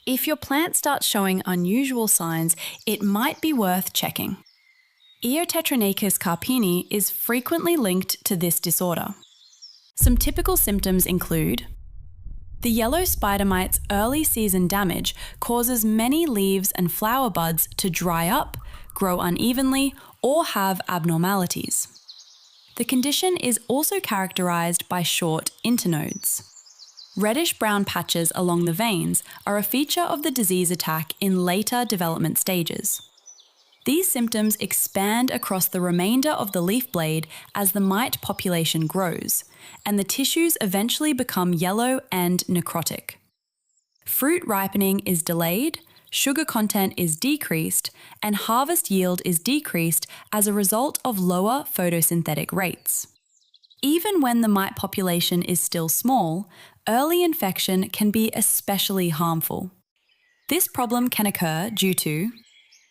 If your plant starts showing unusual signs, it might be worth checking. Eotetranychus carpini is frequently linked to this disorder. Some typical symptoms include the yellow spider mite's early season damage causes many leaves and flower buds to dry up, grow unevenly, or have abnormalities. The condition is also characterized by short internodes. Reddish-brown patches along the veins are a feature of the disease attack in later development stages. These symptoms expand across the remainder of the leaf blade as the mite population grows, and the tissues eventually become yellow and necrotic. Fruit ripening is delayed, sugar content is decreased, and harvest yield is decreased as a result of lower photosynthetic rates. Even when the mite population is still small, early infection can be especially harmful. This problem can occur due to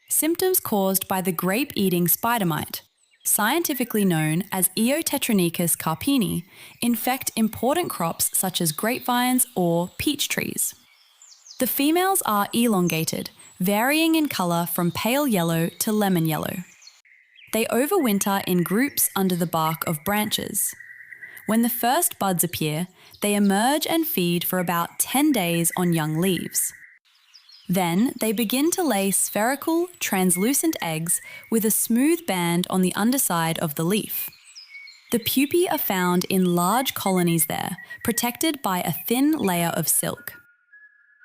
symptoms caused by the grape-eating spider mite, scientifically known as Eotetranychus carpini, infect important crops such as grapevines or peach trees. The females are elongated, varying in colour from pale yellow to lemon yellow. They overwinter in groups under the bark of branches. When the first buds appear, they emerge and feed for about 10 days on young leaves. Then they begin to lay spherical, translucent eggs with a smooth band on the underside of the leaf. The pupae are found in large colonies there, protected by a thin layer of silk.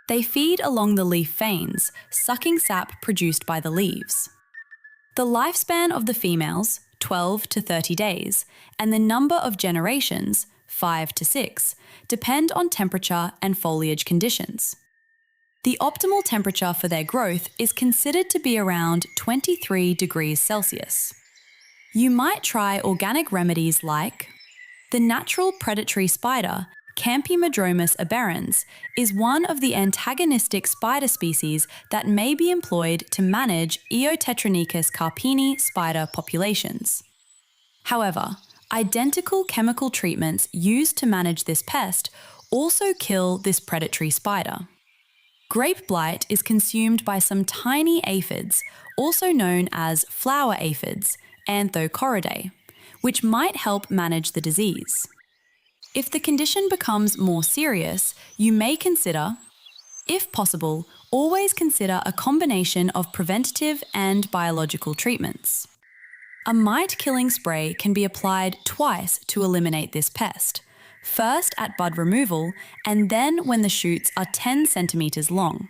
They feed along the leaf veins, sucking sap produced by the leaves. The lifespan of the females, 12 to 30 days, and the number of generations, 5 to 6, depend on temperature and foliage conditions. The optimal temperature for their growth is considered to be around 23 degrees Celsius. You might try organic remedies like the natural predatory spider, Campimodromus aberrans, is one of the antagonistic spider species that may be employed to manage Eotetranychus carpini spider populations. However, identical chemical treatments used to manage this pest also kill this predatory spider. Grape blight is consumed by some tiny aphids, also known as flower aphids, Anthochoridae, which might help manage the disease. If the condition becomes more serious, you may consider, if possible, always consider a combination of preventative and biological treatments. A mite-killing spray can be applied twice to eliminate this pest, first at bud removal and then when the shoots are 10 centimetres long.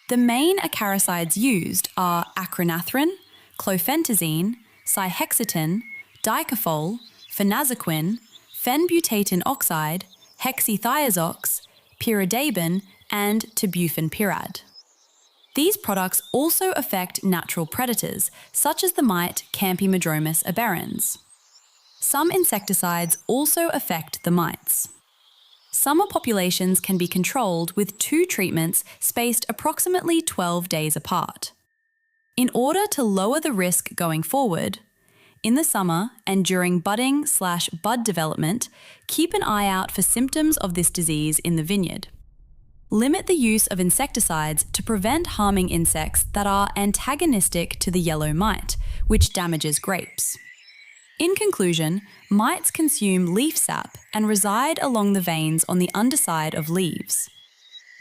The main acaricides used are acronathrin, clofentazine, cyhexetin, dicophol, phenazequin, phenbutaten oxide, hexythiazox, pyridabin, and tebufenpirad. These products also affect natural predators, such as the mite Campimodromus aberrans. Some insecticides also affect the mites. Summer populations can be controlled with 2 treatments spaced approximately 12 days apart. In order to lower the risk going forward, in the summer and during budding/bud development, keep an eye out for symptoms of this disease in the vineyard. Limit the use of insecticides to prevent harming insects that are antagonistic to the yellow mite, which damages grapes. In conclusion, mites consume leaf sap and reside along the veins on the underside of leaves.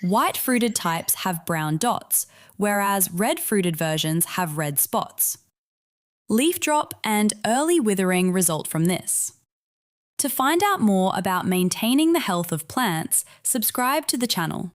White-fruited types have brown dots, whereas red-fruited versions have red spots. Leaf drop and early withering result from this. To find out more about maintaining the health of plants, subscribe to the channel.